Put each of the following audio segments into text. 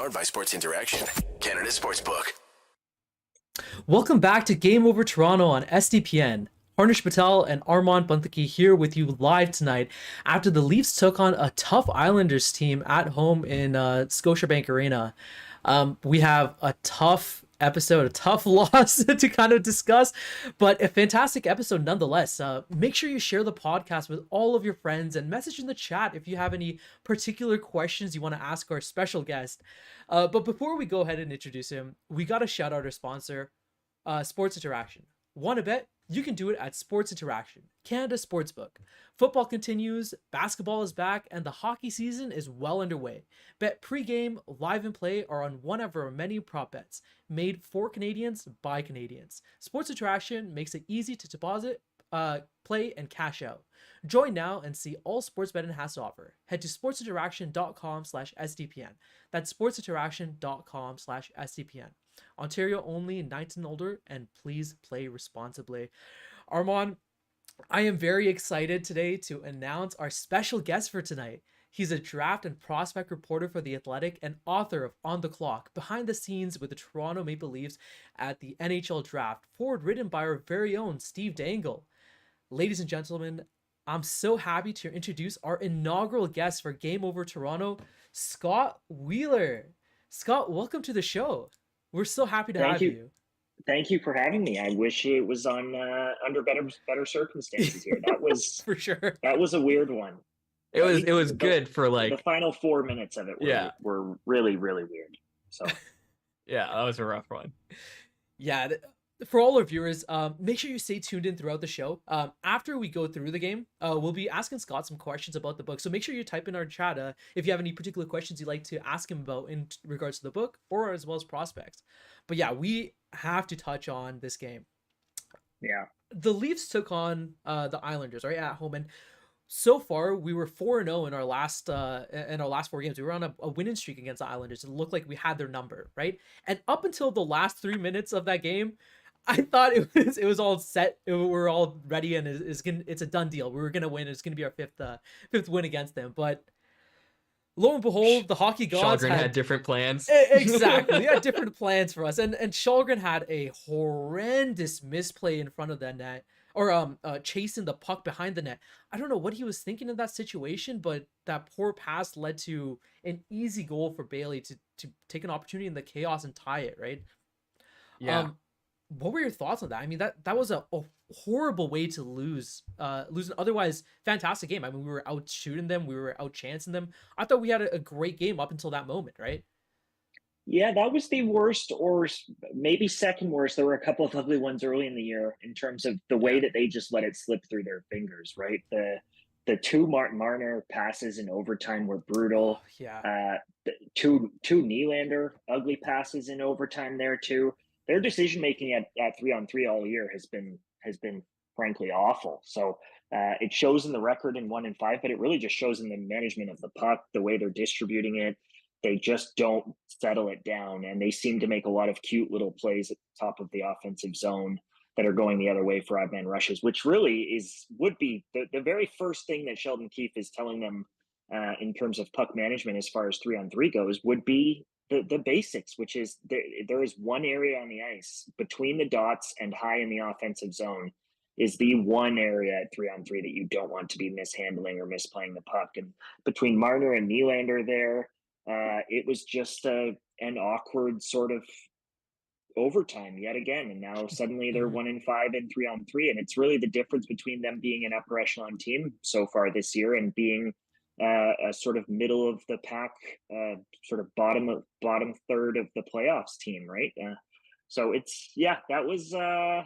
Powered by Sports Interaction, Canada Sportsbook. Welcome back to Game Over Toronto on SDPN. Harnish and Armaan Bantaki here with you live tonight after the Leafs took on a tough Islanders team at home in Scotiabank Arena. We have a tough episode, a tough loss to kind of discuss, but a fantastic episode nonetheless. Make sure you share the podcast with all of your friends and message in the chat if you have any particular questions you want to ask our special guest. But before we go ahead and introduce him, we got to shout out our sponsor, Sports Interaction. Want to bet? You can do it at Sports Interaction, Canada Sportsbook. Football continues, basketball is back, and the hockey season is well underway. Bet pregame, live and play are on one of our many prop bets, made for Canadians by Canadians. Sports Interaction makes it easy to deposit, play, and cash out. Join now and see all sports betting has to offer. Head to sportsinteraction.com/SDPN. That's sportsinteraction.com/SDPN. Ontario only, 19 and older, and please play responsibly. Armaan, I am very excited today to announce our special guest for tonight. He's a draft and prospect reporter for The Athletic and author of On the Clock, Behind the Scenes with the Toronto Maple Leafs at the NHL Draft, forward written by our very own Steve Dangle. Ladies and gentlemen, I'm so happy to introduce our inaugural guest for Game Over Toronto, Scott Wheeler. Scott, welcome to the show. We're so happy to have you. Thank you for having me. I wish it was on under better circumstances here. That was for sure. That was a weird one. It was good for like the final 4 minutes of it were really, really weird. So yeah, that was a rough one. Yeah, for all our viewers, make sure you stay tuned in throughout the show. After we go through the game, we'll be asking Scott some questions about the book. So make sure you type in our chat if you have any particular questions you'd like to ask him about in regards to the book or as well as prospects. But yeah, we have to touch on this game. Yeah. The Leafs took on the Islanders, right, at home, and so far we were 4-0 in our last 4 games. We were on a winning streak against the Islanders. It looked like we had their number, right? And up until the last 3 minutes of that game, I thought it was all set. We were all ready, and it's a done deal. We were gonna win. It's gonna be our fifth win against them. But lo and behold, the hockey gods had different plans. Exactly, they had different plans for us. And Källgren had a horrendous misplay in front of the net, or chasing the puck behind the net. I don't know what he was thinking in that situation, but that poor pass led to an easy goal for Bailey to take an opportunity in the chaos and tie it. Right? Yeah. What were your thoughts on that? I mean, that was a horrible way to lose an otherwise fantastic game. I mean, we were out shooting them, we were out chancing them. I thought we had a great game up until that moment, right? Yeah, that was the worst, or maybe second worst. There were a couple of ugly ones early in the year in terms of the way that they just let it slip through their fingers, right? The two Martin Marner passes in overtime were brutal. Yeah. The two Nylander ugly passes in overtime there too. Their decision making at 3-on-3 all year has been frankly awful. So it shows in the record in 1 and 5, but it really just shows in the management of the puck, the way they're distributing it. They just don't settle it down, and they seem to make a lot of cute little plays at the top of the offensive zone that are going the other way for odd man rushes, which really would be the very first thing that Sheldon Keefe is telling them in terms of puck management as far as 3-on-3 goes, would be the basics, which is there is one area on the ice between the dots and high in the offensive zone is the one area at 3-on-3 that you don't want to be mishandling or misplaying the puck. And between Marner and Nylander there, it was just an awkward sort of overtime yet again. And now suddenly they're 1 and 5 and 3-on-3. And it's really the difference between them being an upper echelon team so far this year and being a sort of middle of the pack, sort of bottom third of the playoffs team, right? So it's that was an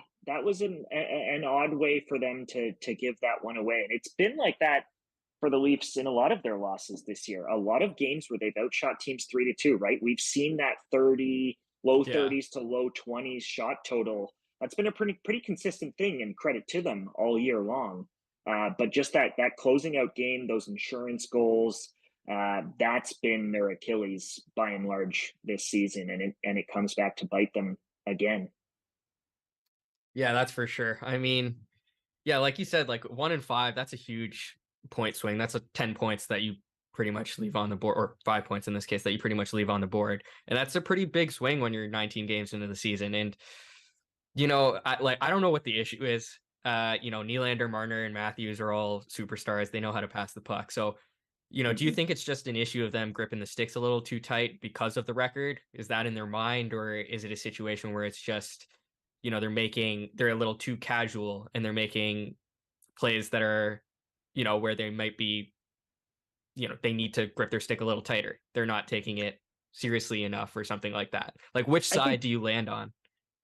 odd way for them to give that one away, and it's been like that for the Leafs in a lot of their losses this year. A lot of games where they've outshot teams 3-2, right? We've seen that low 30s to low 20s shot total. That's been a pretty consistent thing, and credit to them all year long. But just that closing out game, those insurance goals, that's been their Achilles by and large this season, and it comes back to bite them again. Yeah, that's for sure. I mean, yeah, like you said, like 1 and 5, that's a huge point swing. That's a 10 points that you pretty much leave on the board, or 5 points in this case that you pretty much leave on the board. And that's a pretty big swing when you're 19 games into the season. And, I don't know what the issue is. Nylander, Marner, and Matthews are all superstars. They know how to pass the puck. So, do you think it's just an issue of them gripping the sticks a little too tight because of the record? Is that in their mind, or is it a situation where it's just, they're a little too casual and they're making plays that are, where they might be, they need to grip their stick a little tighter. They're not taking it seriously enough or something like that. Like, which side do you land on?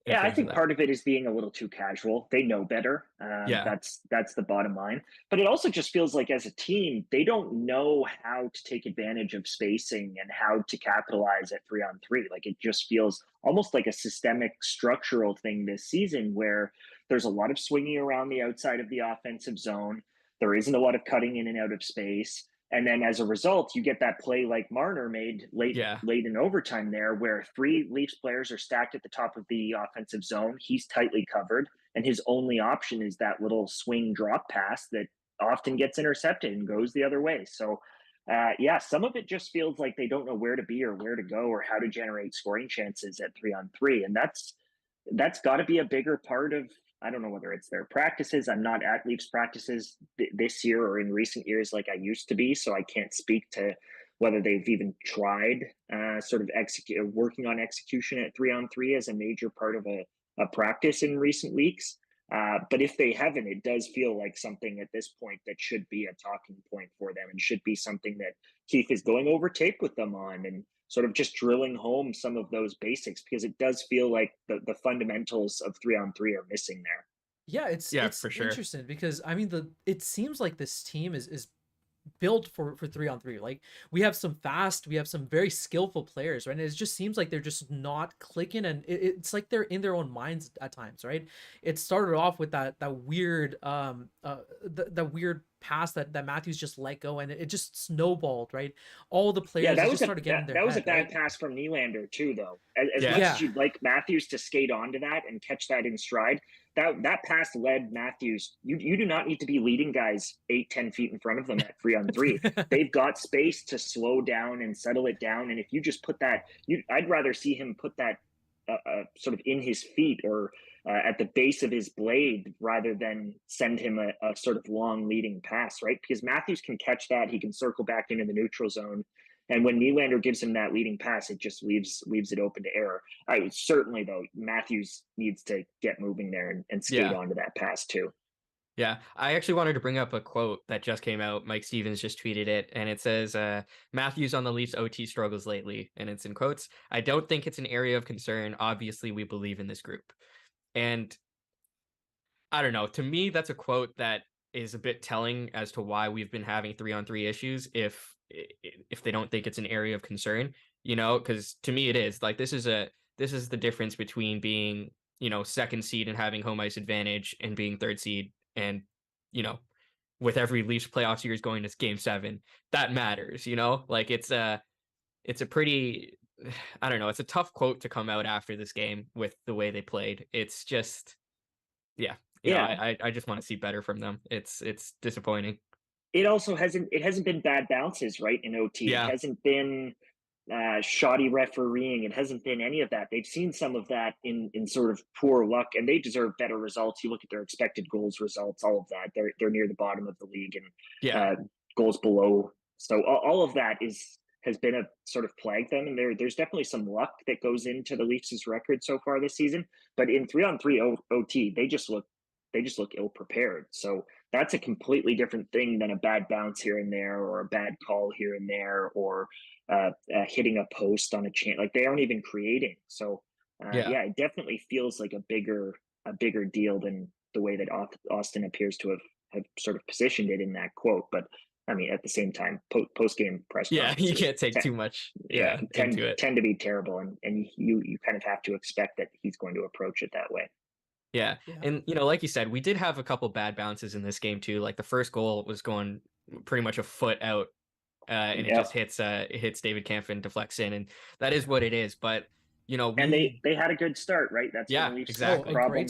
Yeah, I think part of it is being a little too casual. They know better. Yeah. That's the bottom line. But it also just feels like as a team, they don't know how to take advantage of spacing and how to capitalize at 3-on-3. Like, it just feels almost like a systemic structural thing this season where there's a lot of swinging around the outside of the offensive zone. There isn't a lot of cutting in and out of space. And then as a result, you get that play like Marner made late in overtime there, where 3 Leafs players are stacked at the top of the offensive zone. He's tightly covered, and his only option is that little swing drop pass that often gets intercepted and goes the other way. So, some of it just feels like they don't know where to be or where to go or how to generate scoring chances at 3-on-3. And that's got to be a bigger part of, I don't know whether it's their practices. I'm not at Leafs practices this year or in recent years like I used to be, so I can't speak to whether they've even tried working on execution at 3-on-3 as a major part of a practice in recent weeks. But if they haven't, it does feel like something at this point that should be a talking point for them and should be something that Keefe is going over tape with them on and sort of just drilling home some of those basics, because it does feel like the fundamentals of 3-on-3 are missing there. Yeah, it's for sure. interesting because I mean it seems like this team is built for 3-on-3. Like, we have some very skillful players, right? And it just seems like they're just not clicking, and it's like they're in their own minds at times, right? It started off with that weird the weird pass that Matthews just let go, and it just snowballed, right? All the players just started getting that was a bad pass from Nylander too, though. As much as you'd like Matthews to skate onto that and catch that in stride, that pass led Matthews. You do not need to be leading guys 8-10 feet in front of them at 3-on-3. They've got space to slow down and settle it down. And if you just put that, I'd rather see him put that sort of in his feet or at the base of his blade rather than send him a sort of long leading pass, right? Because Matthews can catch that. He can circle back into the neutral zone. And when Nylander gives him that leading pass, it just leaves it open to error. Certainly, though, Matthews needs to get moving there and skate onto that pass too. Yeah, I actually wanted to bring up a quote that just came out. Mike Stevens just tweeted it, and it says, Matthews on the Leafs OT struggles lately, and it's in quotes. I don't think it's an area of concern. Obviously, we believe in this group. And I don't know. To me, that's a quote that is a bit telling as to why we've been having 3-on-3 issues if they don't think it's an area of concern, because to me it is. Like, this is the difference between being, second seed and having home ice advantage and being third seed. And, with every Leafs playoff series going to game 7, that matters, like it's a pretty, I don't know. It's a tough quote to come out after this game with the way they played. It's just, I just want to see better from them. It's disappointing. It also hasn't been bad bounces, right? In OT, Yeah. It hasn't been shoddy refereeing. It hasn't been any of that. They've seen some of that in sort of poor luck, and they deserve better results. You look at their expected goals results, all of that. They're near the bottom of the league, and goals below. So all of that has been a sort of plagued them, and there's definitely some luck that goes into the Leafs' record so far this season. But in 3-on-3 OT, they just look ill prepared. So that's a completely different thing than a bad bounce here and there, or a bad call here and there, or hitting a post on a chance. Like, they aren't even creating. So it definitely feels like a bigger deal than the way that Austin appears to have sort of positioned it in that quote. But I mean, at the same time, post game press conferences, you can't take too much tend into it. Tend to be terrible, and you kind of have to expect that he's going to approach it that way. Yeah. And, like you said, we did have a couple bad bounces in this game too. Like, the first goal was going pretty much a foot out, and it just hits David Kampf and deflects in, and that is what it is. But, and they had a good start, right? That's been the Leafs' exactly. problem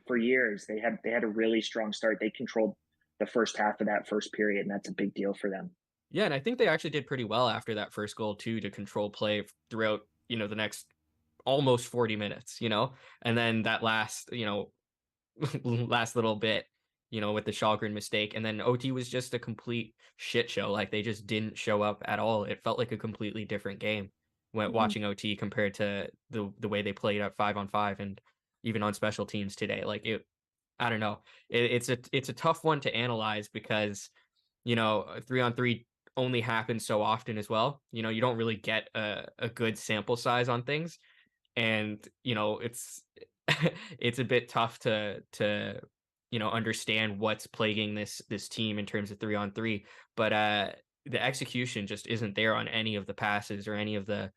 for years. They had a really strong start. They controlled the first half of that first period, and that's a big deal for them. Yeah, and I think they actually did pretty well after that first goal too to control play throughout, the next almost 40 minutes, And then that last, last little bit, with the Shalgren mistake. And then OT was just a complete shit show. Like they just didn't show up at all. It felt like a completely different game when Mhm. watching OT compared to the way they played at 5-on-5 and even on special teams today. Like I don't know. It's a tough one to analyze because, 3-on-3 only happens so often as well. You don't really get a good sample size on things. And, it's it's a bit tough to understand what's plaguing this team in terms of 3-on-3. But the execution just isn't there on any of the passes or any of the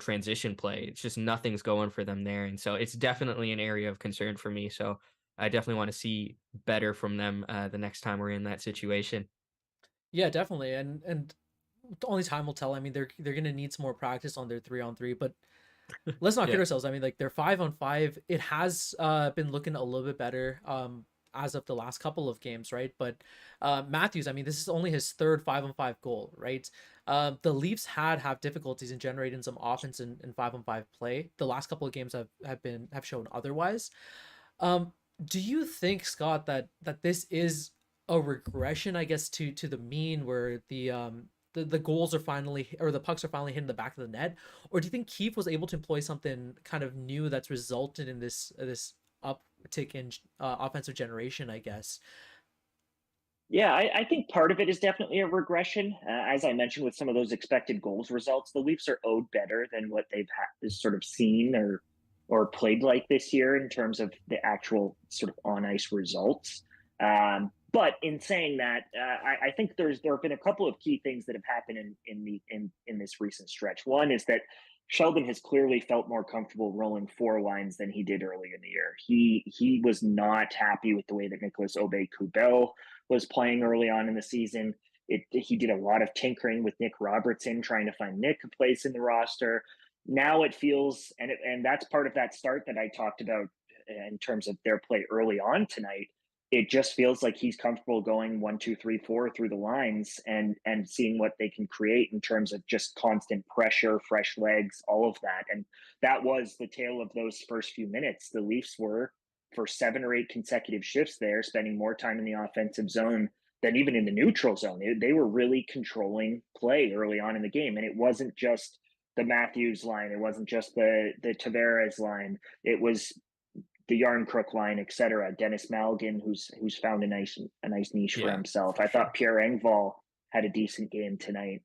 transition play. It's just nothing's going for them there, and so it's definitely an area of concern for me. So I definitely want to see better from them the next time we're in that situation. Yeah, definitely. And only time will tell. I mean, they're gonna need some more practice on their 3-on-3, but let's not kid Yeah. ourselves. I mean, like their 5-on-5, it has been looking a little bit better as of the last couple of games, right? But Matthews, I mean, this is only his third 5-on-5 goal, right? The Leafs have difficulties in generating some offense in 5-on-5 play. The last couple of games have shown otherwise. Um, do you think, Scott, that this is a regression, I guess, to the mean where the goals are finally, or the pucks are finally hitting the back of the net, or do you think Keefe was able to employ something kind of new that's resulted in this uptick in offensive generation, I guess? Yeah, I think part of it is definitely a regression. As I mentioned, with some of those expected goals results, the Leafs are owed better than what they've sort of seen or played like this year in terms of the actual sort of on ice results. But in saying that, I think there have been a couple of key things that have happened in this recent stretch. One is that Sheldon has clearly felt more comfortable rolling four lines than he did early in the year. He was not happy with the way that Nicholas Aube-Kubel was playing early on in the season. He did a lot of tinkering with Nick Robertson, trying to find Nick a place in the roster. Now it feels, and that's part of that start that I talked about in terms of their play early on tonight. It just feels like he's comfortable going 1, 2, 3, 4 through the lines and seeing what they can create in terms of just constant pressure, fresh legs, all of that. And that was the tale of those first few minutes. The Leafs were for 7 or 8 consecutive shifts there, spending more time in the offensive zone than even in the neutral zone. They were really controlling play early on in the game. And it wasn't just the Matthews line, it wasn't just the Tavares line, it was the Yarn Crook line, etc. Dennis Malgin, who's found a nice niche for Yeah, himself. for I sure. thought Pierre Engvall had a decent game tonight.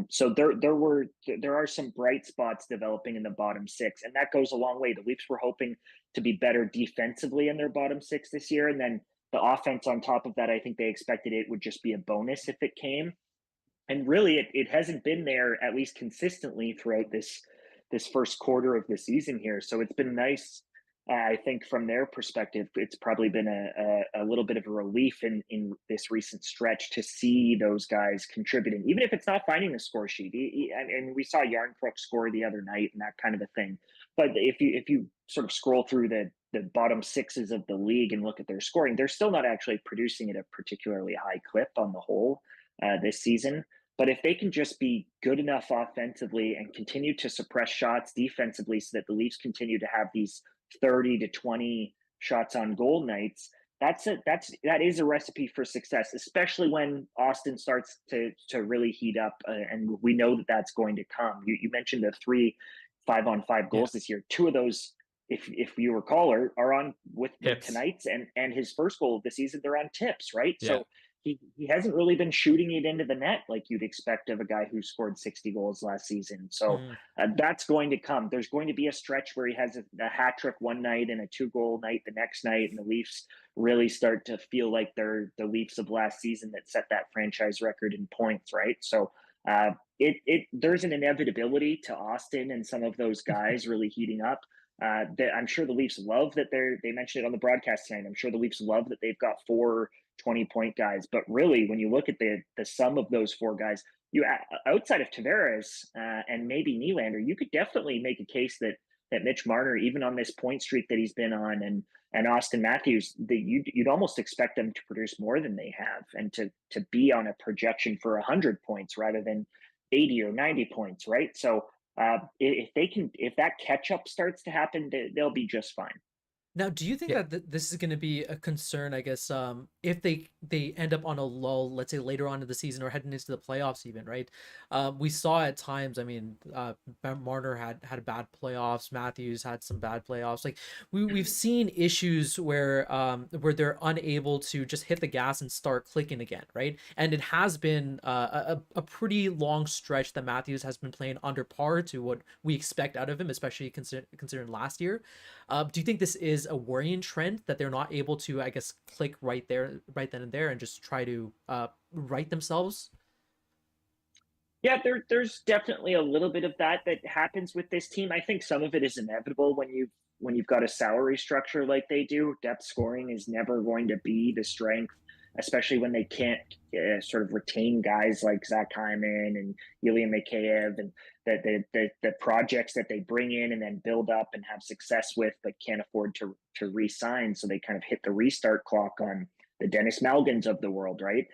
So there are some bright spots developing in the bottom six, and that goes a long way. The Leafs were hoping to be better defensively in their bottom six this year, and then the offense on top of that, I think they expected it would just be a bonus if it came. And really, it hasn't been there at least consistently throughout this first quarter of the season here. So it's been nice. I think from their perspective, it's probably been a little bit of a relief in this recent stretch to see those guys contributing, even if it's not finding the score sheet. And we saw Yarncrook score the other night and that kind of a thing. But if you sort of scroll through the bottom sixes of the league and look at their scoring, they're still not actually producing at a particularly high clip on the whole this season. But if they can just be good enough offensively and continue to suppress shots defensively so that the Leafs continue to have these 30 to 20 shots on goal nights, that is a recipe for success, especially when Austin starts to really heat up, and we know that that's going to come. You mentioned the 3 5-on-5 Yeah. goals this year. Two of those, if you recall, are on with Hips. tonight's and his first goal of the season. They're on tips, right? Yeah. So he hasn't really been shooting it into the net like you'd expect of a guy who scored 60 goals last season. So Mhm. that's going to come. There's going to be a stretch where he has a hat trick one night and a 2 goal night the next night, and the Leafs really start to feel like they're the Leafs of last season that set that franchise record in points, right? So there's an inevitability to Austin and some of those guys really heating up. That I'm sure the Leafs love that they mentioned it on the broadcast tonight. I'm sure the Leafs love that they've got 4 20-point guys. But really, when you look at the sum of those 4 guys, you outside of Tavares and maybe Nylander, you could definitely make a case that that Mitch Marner, even on this point streak that he's been on, and Austin Matthews, that you'd almost expect them to produce more than they have, and to be on a projection for 100 points rather than 80 or 90 points, right? So if that catch up starts to happen, they'll be just fine. Now, do you think Yeah. that this is going to be a concern, I guess, if they end up on a lull, let's say later on in the season or heading into the playoffs even, right? We saw at times, I mean, Marner had bad playoffs, Matthews had some bad playoffs. Like we've seen issues where they're unable to just hit the gas and start clicking again, right? And it has been a pretty long stretch that Matthews has been playing under par to what we expect out of him, especially considering last year. Do you think this is a worrying trend that they're not able to, I guess, click right there, right then and there, and just try to right themselves? Yeah, there's definitely a little bit of that happens with this team. I think some of it is inevitable when you've got a salary structure like they do. Depth scoring is never going to be the strength, especially when they can't sort of retain guys like Zach Hyman and Ilya Mikheyev, and the projects that they bring in and then build up and have success with, but can't afford to re-sign. So they kind of hit the restart clock on the Dennis Malgins of the world, right?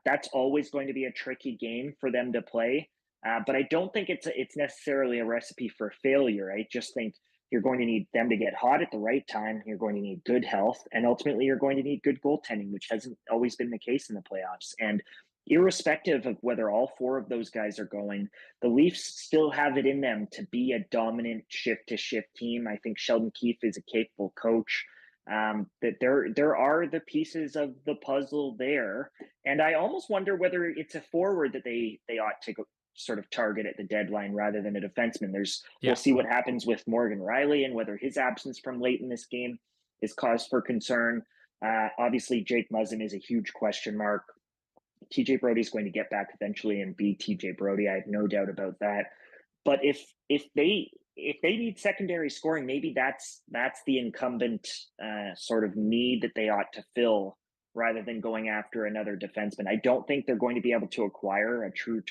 That's always going to be a tricky game for them to play. But I don't think it's necessarily a recipe for failure. I just think you're going to need them to get hot at the right time. You're going to need good health, and ultimately you're going to need good goaltending, which hasn't always been the case in the playoffs. And irrespective of whether all four of those guys are going, the Leafs still have it in them to be a dominant shift to shift team. I think Sheldon Keefe is a capable coach. That there are the pieces of the puzzle there, and I almost wonder whether it's a forward that they ought to go, sort of target at the deadline rather than a defenseman. We'll Yeah. see what happens with Morgan Riley and whether his absence from late in this game is cause for concern. Obviously, Jake Muzzin is a huge question mark. TJ Brody is going to get back eventually and be TJ Brody. I have no doubt about that. But if they need secondary scoring, maybe that's the incumbent sort of need that they ought to fill rather than going after another defenseman. I don't think they're going to be able to acquire a true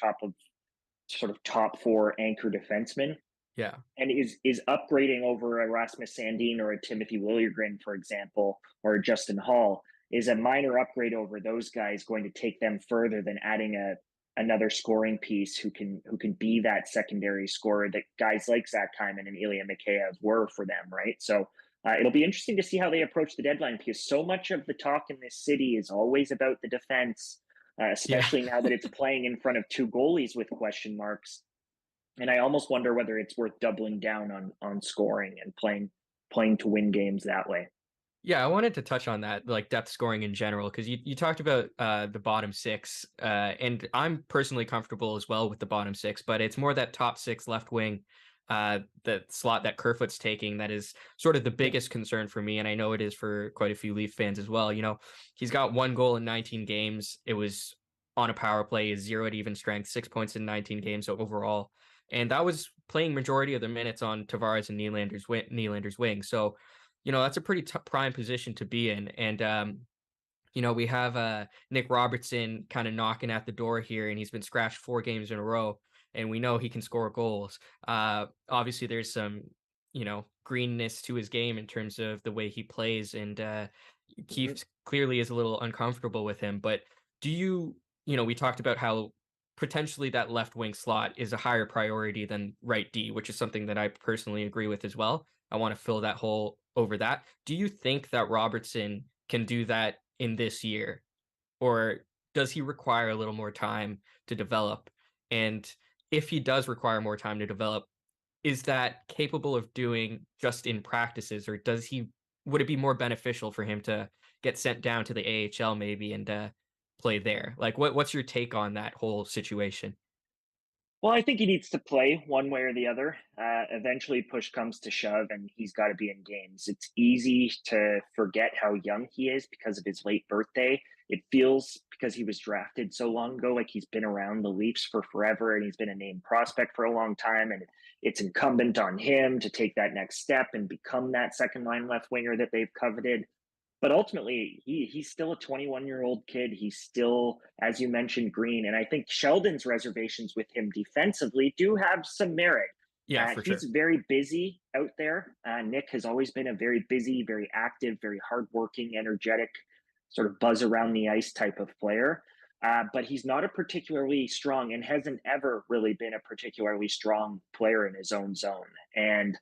top four anchor defenseman. Yeah. And is upgrading over a Rasmus Sandin or a Timothy Liljegren, for example, or a Justin Hall, is a minor upgrade over those guys going to take them further than adding another scoring piece who can be that secondary scorer that guys like Zach Hyman and Ilya Mikheyev were for them, right? So it'll be interesting to see how they approach the deadline, because so much of the talk in this city is always about the defense, especially now that it's playing in front of two goalies with question marks. And I almost wonder whether it's worth doubling down on scoring and playing to win games that way. Yeah, I wanted to touch on that, like depth scoring in general, because you talked about the bottom six, and I'm personally comfortable as well with the bottom six, but it's more that top six left wing, the slot that Kerfoot's taking, that is sort of the biggest concern for me, and I know it is for quite a few Leaf fans as well. You know, he's got 1 goal in 19 games. It was on a power play, is 0 at even strength, 6 points in 19 games so overall, and that was playing majority of the minutes on Tavares and Nylander's wing. So you know, that's a pretty prime position to be in. And, you know, we have Nick Robertson kind of knocking at the door here, and he's been scratched 4 games in a row, and we know he can score goals. Obviously, there's some, you know, greenness to his game in terms of the way he plays, and Keefe clearly is a little uncomfortable with him. But you know, we talked about how potentially that left wing slot is a higher priority than right D, which is something that I personally agree with as well. I want to fill that hole over that. Do you think that Robertson can do that in this year, or does he require a little more time to develop? And if he does require more time to develop, is that capable of doing just in practices, or would it be more beneficial for him to get sent down to the AHL maybe and play there? Like, what's your take on that whole situation? Well, I think he needs to play one way or the other. Eventually, push comes to shove, and he's got to be in games. It's easy to forget how young he is because of his late birthday. It feels, because he was drafted so long ago, like he's been around the Leafs for forever, and he's been a named prospect for a long time. And it's incumbent on him to take that next step and become that second line left winger that they've coveted. But ultimately, he's still a 21-year-old kid. He's still, as you mentioned, green. And I think Sheldon's reservations with him defensively do have some merit. Yeah, for He's sure. very busy out there. Nick has always been a very busy, very active, very hardworking, energetic, sort of buzz around the ice type of player. But he's not a particularly strong and hasn't ever really been a particularly strong player in his own zone. And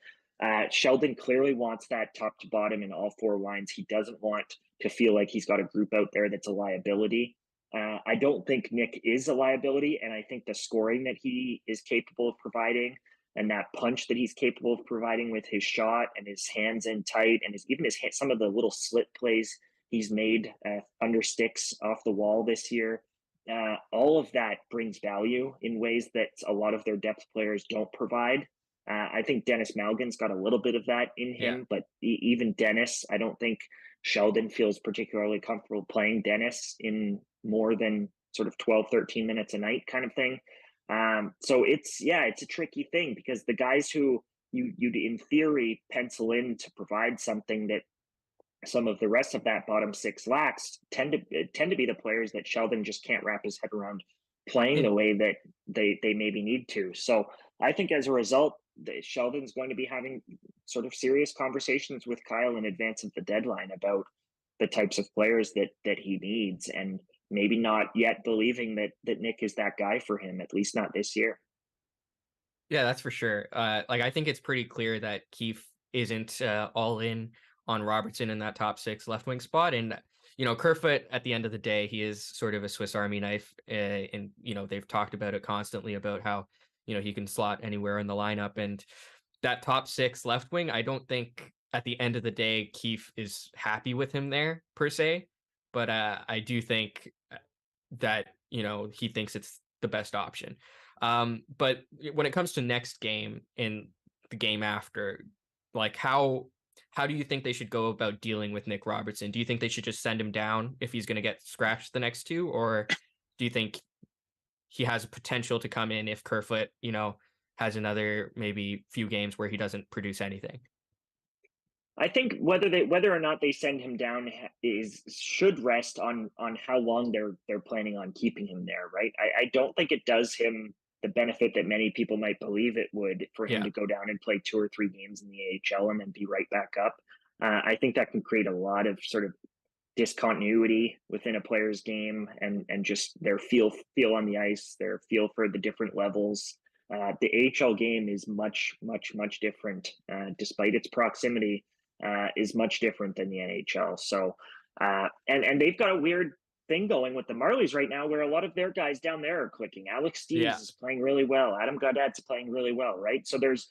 Sheldon clearly wants that top to bottom in all four lines. He doesn't want to feel like he's got a group out there that's a liability. I don't think Nick is a liability, and I think the scoring that he is capable of providing and that punch that he's capable of providing with his shot and his hands in tight and some of the little slit plays he's made under sticks off the wall this year. All of that brings value in ways that a lot of their depth players don't provide. I think Dennis Malgin's got a little bit of that in Yeah. him, but even Dennis, I don't think Sheldon feels particularly comfortable playing Dennis in more than sort of 12, 13 minutes a night kind of thing. So it's a tricky thing because the guys who you'd in theory pencil in to provide something that some of the rest of that bottom six lacks tend to be the players that Sheldon just can't wrap his head around playing the And way that they maybe need to. So I think as a result, Sheldon's going to be having sort of serious conversations with Kyle in advance of the deadline about the types of players that he needs, and maybe not yet believing that Nick is that guy for him, at least not this year. yeah, that's for sure. Like I think it's pretty clear that Keefe isn't all in on Robertson in that top six left wing spot, and Kerfoot at the end of the day, he is sort of a Swiss Army knife, and they've talked about it constantly about how he can slot anywhere in the lineup, and that top six left wing, I don't think at the end of the day Keefe is happy with him there per se, but I do think that he thinks it's the best option. But when it comes to next game and the game after, like how do you think they should go about dealing with Nick Robertson? Do you think they should just send him down if he's going to get scratched the next two, or do you think he has a potential to come in if Kerfoot, has another maybe few games where he doesn't produce anything? I think whether or not they send him down is should rest on how long they're planning on keeping him there, right? I don't think it does him the benefit that many people might believe it would for him Yeah. to go down and play 2 or 3 games in the AHL and then be right back up. I think that can create a lot of sort of discontinuity within a player's game and just their feel on the ice, their feel for the different levels. The AHL game is much different, despite its proximity, is much different than the NHL. So, and they've got a weird thing going with the Marlies right now, where a lot of their guys down there are clicking. Alex Yeah. Steves is playing really well. Adam Gaudette's playing really well, right? So there's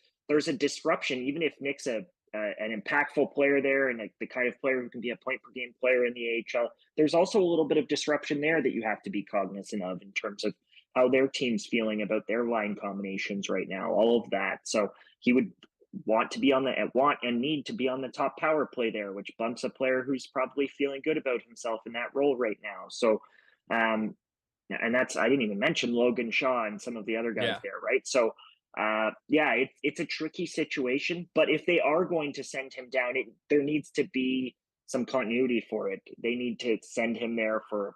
a disruption, even if Nick's an impactful player there and the kind of player who can be a point per game player in the AHL. There's also a little bit of disruption there that you have to be cognizant of in terms of how their team's feeling about their line combinations right now, all of that. So he would want and need to be on the top power play there, which bumps a player who's probably feeling good about himself in that role right now. So, and that's I didn't even mention Logan Shaw and some of the other guys Yeah. there, right? So, it's a tricky situation. But if they are going to send him down, there needs to be some continuity for it. They need to send him there for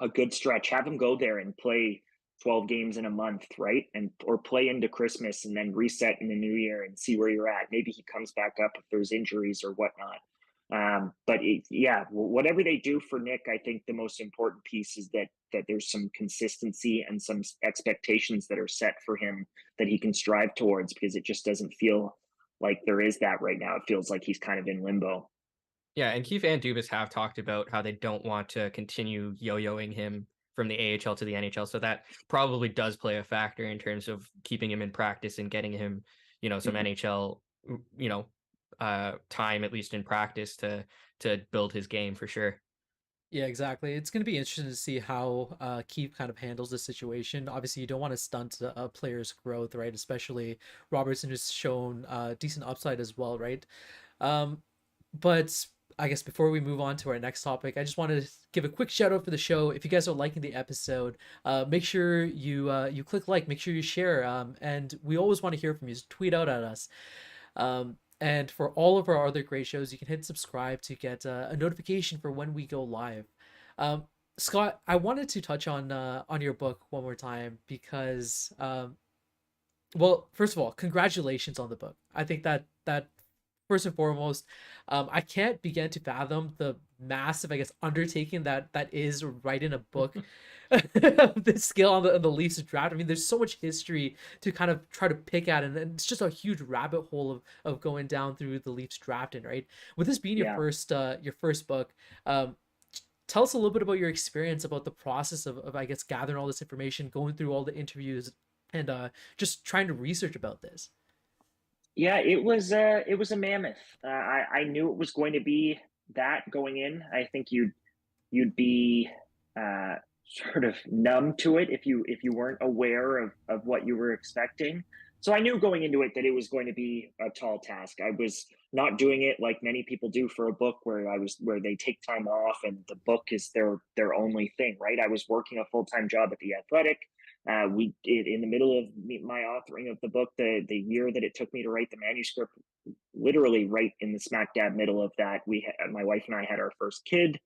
a good stretch. Have him go there and play 12 games in a month, right? And or play into Christmas and then reset in the new year and see where you're at. Maybe he comes back up if there's injuries or whatnot. Whatever they do for Nick, I think the most important piece is that there's some consistency and some expectations that are set for him that he can strive towards, because it just doesn't feel like there is that right now. It feels like he's kind of in limbo. Yeah, and Keefe and Dubas have talked about how they don't want to continue yo-yoing him from the AHL to the NHL. So that probably does play a factor in terms of keeping him in practice and getting him, some Mhm. NHL, time at least in practice to build his game for sure. Yeah, exactly. It's going to be interesting to see how Keith kind of handles the situation. Obviously, you don't want to stunt a player's growth, right? Especially Robertson has shown decent upside as well, right? Um, but I guess before we move on to our next topic, I just wanted to give a quick shout out for the show. If you guys are liking the episode, make sure you click like, make sure you share, and we always want to hear from you. So tweet out at us. And for all of our other great shows, you can hit subscribe to get a notification for when we go live. Um, Scott, I wanted to touch on your book one more time because Well, first of all, congratulations on the book. I think that first and foremost, I can't begin to fathom the massive, I guess, undertaking that is writing a book of this scale on the Leafs draft. I mean, there's so much history to kind of try to pick at, and it's just a huge rabbit hole of going down through the Leafs drafting, right? With this being Yeah. your first book, um, tell us a little bit about your experience, about the process of I guess gathering all this information, going through all the interviews, and just trying to research about this. Yeah, it was a mammoth. I knew it was going to be that going in. I think you'd be uh, sort of numb to it if you weren't aware of what you were expecting. So I knew going into it that it was going to be a tall task. I was not doing it like many people do for a book where they take time off and the book is their only thing, right? I was working a full-time job at the Athletic. We did in the middle of my authoring of the book, the year that it took me to write the manuscript, literally right in the smack dab middle of that, my wife and I had our first kid.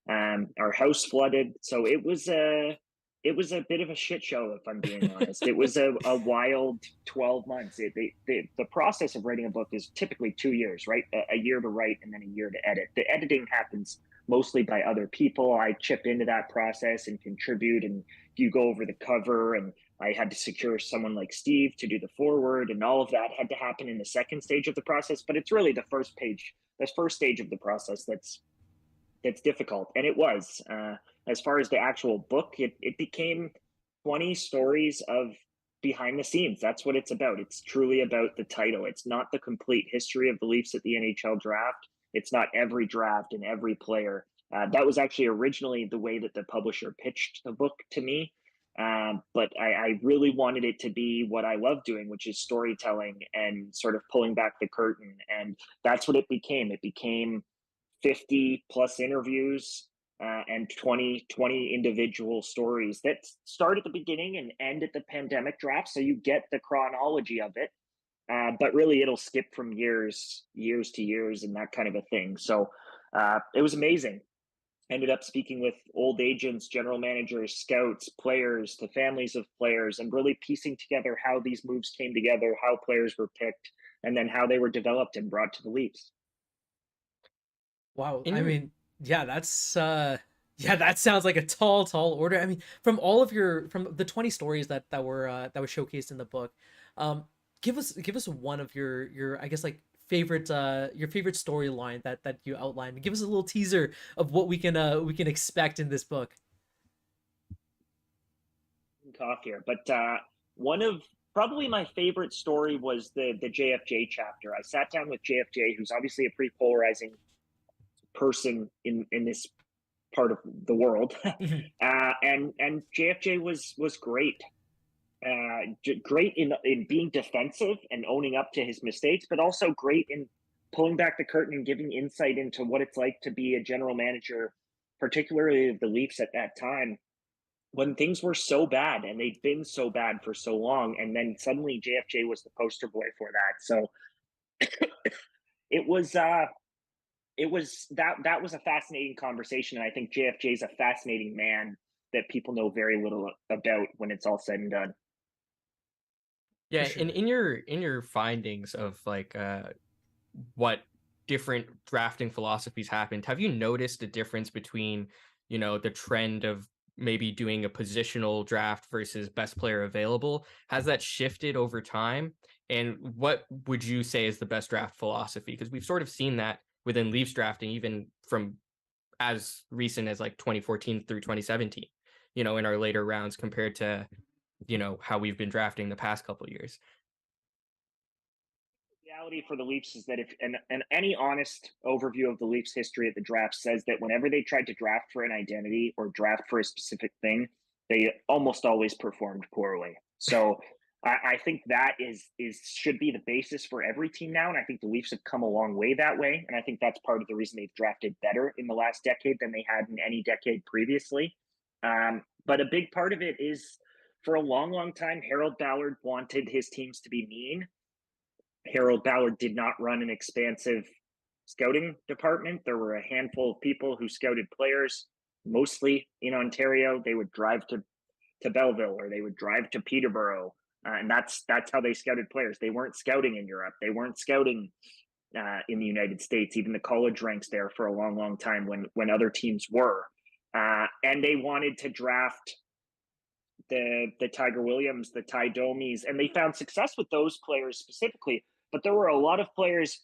Our house flooded, so it was a bit of a shit show, if I'm being honest. It was a wild 12 months. The process of writing a book is typically 2 years, right? A year to write and then a year to edit. The editing happens mostly by other people. I chip into that process and contribute, and you go over the cover, and I had to secure someone like Steve to do the forward, and all of that had to happen in the second stage of the process. But it's really the first stage of the process that's difficult, and it was. As far as the actual book, it became 20 stories of behind the scenes. That's what it's about. It's truly about the title. It's not the complete history of the Leafs at the NHL draft. It's not every draft and every player. That was actually originally the way that the publisher pitched the book to me. But I really wanted it to be what I love doing, which is storytelling and sort of pulling back the curtain. And that's what it became. It became 50 plus interviews and 20 individual stories that start at the beginning and end at the pandemic draft. So you get the chronology of it, but really it'll skip from years to years and that kind of a thing. So it was amazing. Ended up speaking with old agents, general managers, scouts, players, the families of players, and really piecing together how these moves came together, how players were picked, and then how they were developed and brought to the Leafs. Wow, In I your mean, yeah, that's yeah, that sounds like a tall order. I mean, from all of your from the 20 stories that were showcased in the book, um, give us one of your I guess like favorite your favorite storyline that you outlined. Give us a little teaser of what we can expect in this book. Talk here, but one of probably my favorite story was the JFJ chapter. I sat down with JFJ, who's obviously a pretty polarizing person in this part of the world, and JFJ was great. Great in being defensive and owning up to his mistakes, but also great in pulling back the curtain and giving insight into what it's like to be a general manager, particularly of the Leafs at that time when things were so bad and they'd been so bad for so long, and then suddenly JFJ was the poster boy for that. So it was that was a fascinating conversation, and I think JFJ is a fascinating man that people know very little about when it's all said and done. For yeah, and sure. in your findings of like what different drafting philosophies happened, have you noticed a difference between, the trend of maybe doing a positional draft versus best player available? Has that shifted over time? And what would you say is the best draft philosophy? Because we've sort of seen that within Leafs drafting, even from as recent as like 2014 through 2017, in our later rounds compared to, how we've been drafting the past couple of years. Reality for the Leafs is that if and any honest overview of the Leafs history at the draft says that whenever they tried to draft for an identity or draft for a specific thing, they almost always performed poorly. So I think that is should be the basis for every team now, and I think the Leafs have come a long way that way, and I think that's part of the reason they've drafted better in the last decade than they had in any decade previously. But a big part of it is for a long time, Harold Ballard wanted his teams to be mean. Harold Ballard did not run an expansive scouting department. There were a handful of people who scouted players, mostly in Ontario. They would drive to Belleville or they would drive to Peterborough. And that's how they scouted players. They weren't scouting in Europe. They weren't scouting in the United States, even the college ranks there for a long time when other teams were. And they wanted to draft the Tiger Williams, the Ty Domies, and they found success with those players specifically. But there were a lot of players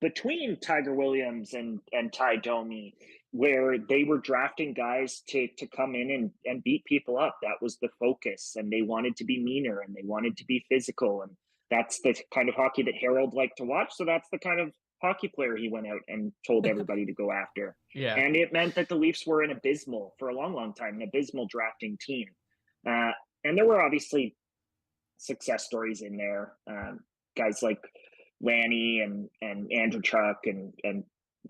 between Tiger Williams and Ty Domi where they were drafting guys to come in and beat people up. That was the focus, and they wanted to be meaner and they wanted to be physical, and that's the kind of hockey that Harold liked to watch. So that's the kind of hockey player he went out and told everybody to go after. Yeah. And it meant that the Leafs were for a long time, an abysmal drafting team. And there were obviously success stories in there. Guys like Lanny and Andrew Chuck and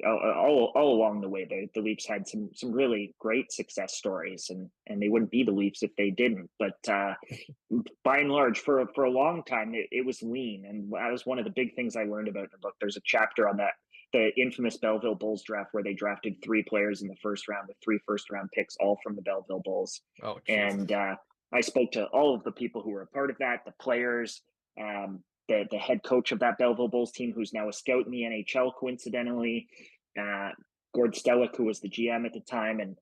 all along the way, the Leafs had some really great success stories, and they wouldn't be the Leafs if they didn't. But by and large, for a long time, it was lean, and that was one of the big things I learned about in the book. There's a chapter on that, the infamous Belleville Bulls draft, where they drafted 3 players in the first round with 3 first-round picks, all from the Belleville Bulls. Oh, and I spoke to all of the people who were a part of that, the players, the head coach of that Belleville Bulls team, who's now a scout in the NHL, coincidentally, Gord Stellick, who was the GM at the time. And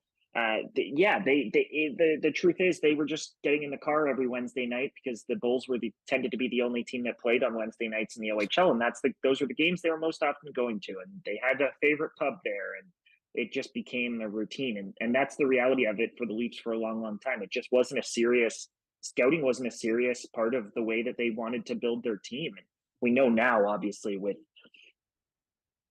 the truth is they were just getting in the car every Wednesday night, because the Bulls tended to be the only team that played on Wednesday nights in the OHL, and those were the games they were most often going to, and they had a favorite pub there, and it just became a routine. And that's the reality of it for the Leafs for a long time. It just wasn't scouting wasn't a serious part of the way that they wanted to build their team. And we know now, obviously, with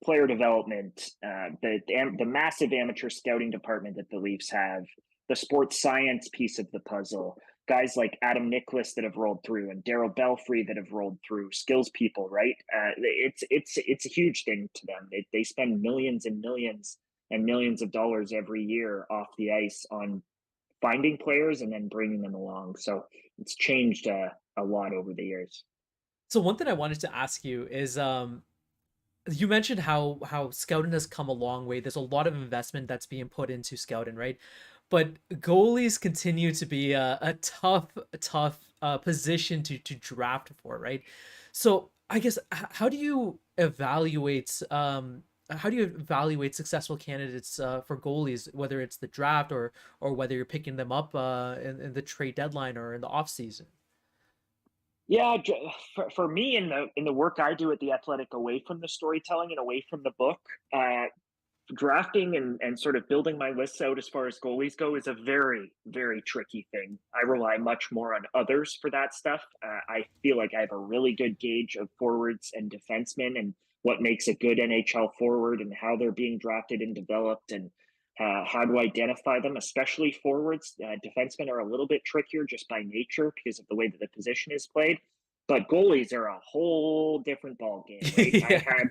player development, the massive amateur scouting department that the Leafs have, the sports science piece of the puzzle, guys like Adam Nicholas that have rolled through, and Darryl Belfry that have rolled through, skills people, right? It's a huge thing to them. They spend millions and millions and millions of dollars every year off the ice on finding players and then bringing them along. So it's changed a lot over the years. So one thing I wanted to ask you is, you mentioned how scouting has come a long way. There's a lot of investment that's being put into scouting, right? But goalies continue to be a tough position to draft for, right? So I guess how do you evaluate successful candidates for goalies, whether it's the draft or whether you're picking them up in the trade deadline or in the off season? Yeah, for me, in the work I do at The Athletic, away from the storytelling and away from the book, drafting and sort of building my lists out as far as goalies go is a very, very tricky thing. I rely much more on others for that stuff. I feel like I have a really good gauge of forwards and defensemen and what makes a good NHL forward and how they're being drafted and developed, and how to identify them, especially forwards. Defensemen are a little bit trickier just by nature because of the way that the position is played. But goalies are a whole different ball game. Right? Yeah.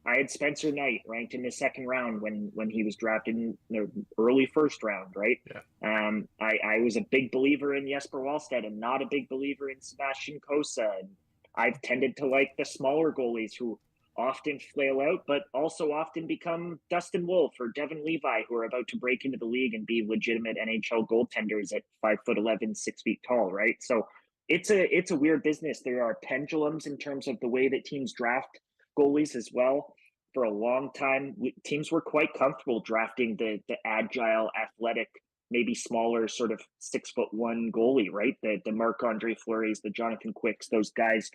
I had Spencer Knight ranked in the second round when he was drafted in the early first round, right? Yeah. I was a big believer in Jesper Wallstedt and not a big believer in Sebastian Cossa. And I've tended to like the smaller goalies who often flail out, but also often become Dustin Wolf or Devin Levi, who are about to break into the league and be legitimate NHL goaltenders at 5'11", 6 feet tall, right? So it's a weird business. There are pendulums in terms of the way that teams draft goalies as well. For a long time, teams were quite comfortable drafting the agile, athletic, maybe smaller, sort of 6'1" goalie, right? The Marc-Andre Fleury's, the Jonathan Quicks, those guys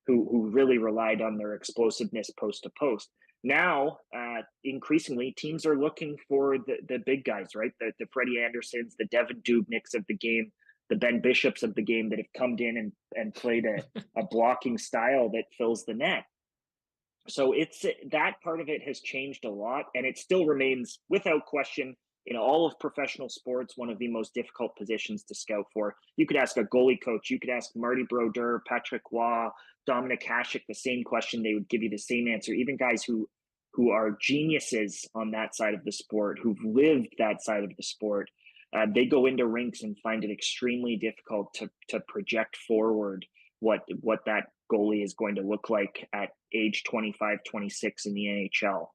who really relied on their explosiveness post to post. Now, increasingly, teams are looking for the big guys, right? The Freddie Andersons, the Devin Dubnyks of the game, the Ben Bishops of the game that have come in and played a blocking style that fills the net. So that part of it has changed a lot, and it still remains, without question, in all of professional sports, one of the most difficult positions to scout for. You could ask a goalie coach, you could ask Marty Brodeur, Patrick Waugh, Dominic Hasek the same question. They would give you the same answer. Even guys who are geniuses on that side of the sport, who've lived that side of the sport, they go into rinks and find it extremely difficult to project forward what that goalie is going to look like at age 25, 26 in the NHL.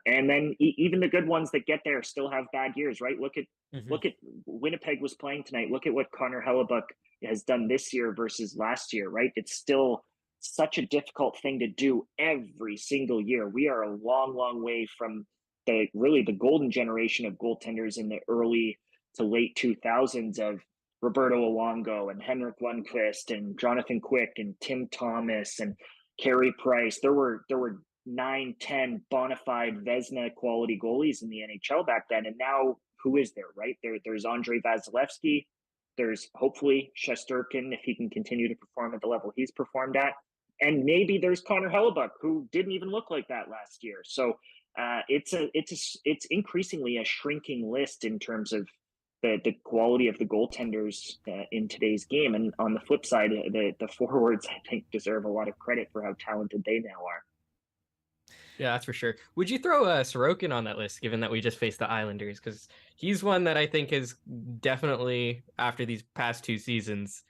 And then even the good ones that get there still have bad years, right? Look at Winnipeg was playing tonight. Look at what Connor Hellebuck has done this year versus last year, right? It's still such a difficult thing to do every single year. We are a long, long way from the golden generation of goaltenders in the early to late 2000s of Roberto Luongo and Henrik Lundqvist and Jonathan Quick and Tim Thomas and Carey Price. There were 9, 10 bona fide Vezina quality goalies in the NHL back then. And now who is there, right? There's Andrei Vasilevsky. There's hopefully Shesterkin if he can continue to perform at the level he's performed at. And maybe there's Connor Hellebuck, who didn't even look like that last year. So it's increasingly a shrinking list in terms of the quality of the goaltenders in today's game. And on the flip side, the forwards, I think, deserve a lot of credit for how talented they now are. Yeah, that's for sure. Would you throw Sorokin on that list, given that we just faced the Islanders? Because he's one that I think is definitely, after these past 2 seasons,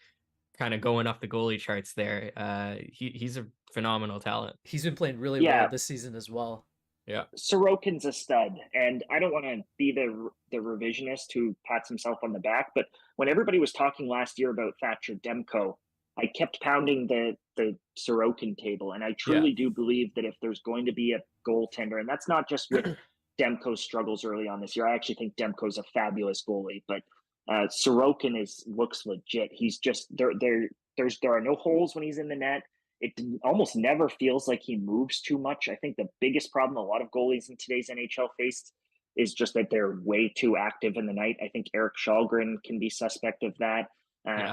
kind of going off the goalie charts there. He's a phenomenal talent. He's been playing really well this season as well. Yeah, Sorokin's a stud, and I don't want to be the revisionist who pats himself on the back, but when everybody was talking last year about Thatcher Demko, I kept pounding the Sorokin table, and I truly do believe that if there's going to be a goaltender, and that's not just with Demko's struggles early on this year. I actually think Demko's a fabulous goalie, but Sorokin looks legit. He's just there are no holes when he's in the net. It almost never feels like he moves too much. I think the biggest problem a lot of goalies in today's NHL face is just that they're way too active in the night. I think Eric Shalgren can be suspect of that.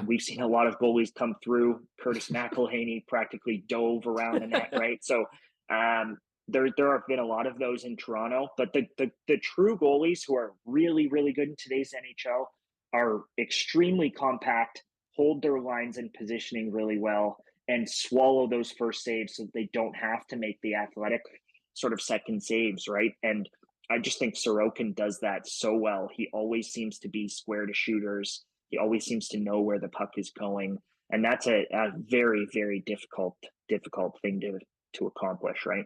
We've seen a lot of goalies come through. Curtis McElhaney practically dove around the net, right? So there have been a lot of those in Toronto, but the true goalies who are really, really good in today's NHL are extremely compact, hold their lines and positioning really well, and swallow those first saves so that they don't have to make the athletic sort of second saves, right? And I just think Sorokin does that so well. He always seems to be square to shooters. He always seems to know where the puck is going. And that's a very, very difficult thing to accomplish, right?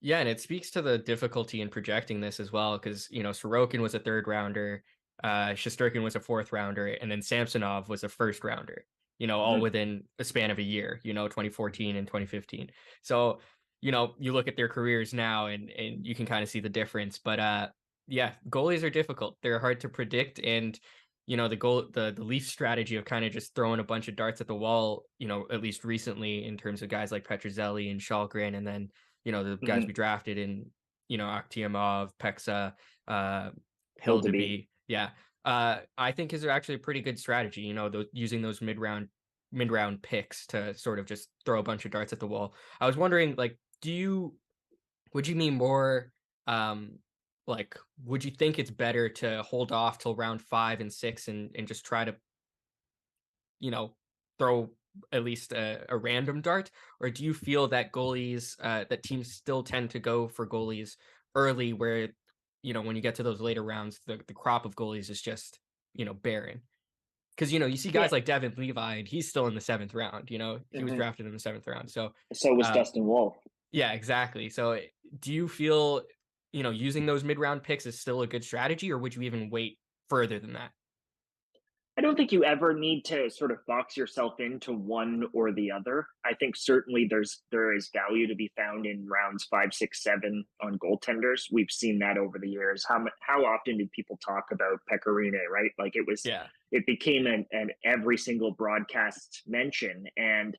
Yeah, and it speaks to the difficulty in projecting this as well, because, Sorokin was a 3rd rounder, Shesterkin was a 4th rounder, and then Samsonov was a 1st rounder. All within a span of a year, 2014 and 2015. So, you look at their careers now and you can kind of see the difference. But goalies are difficult. They're hard to predict. And, the Leaf strategy of kind of just throwing a bunch of darts at the wall, at least recently in terms of guys like Petruzzelli and Shalgren, and then, the guys we drafted in, Akhtiamov, Peksa, Hildeby. Yeah. I think is actually a pretty good strategy, using those mid-round picks to sort of just throw a bunch of darts at the wall. I was wondering, like, would you mean more, would you think it's better to hold off till round 5 and 6 and just try to, throw at least a random dart? Or do you feel that that teams still tend to go for goalies early where, when you get to those later rounds, the crop of goalies is just, barren? Because, you see guys like Devin Levi, and he's still in the 7th round, he was drafted in the 7th round. So was Dustin Wolf. Yeah, exactly. So do you feel, using those mid-round picks is still a good strategy, or would you even wait further than that? I don't think you ever need to sort of box yourself into one or the other. I think certainly there is value to be found in rounds 5, 6, 7 on goaltenders. We've seen that over the years. How often did people talk about Pecorine, right? Like it became an every single broadcast mention. And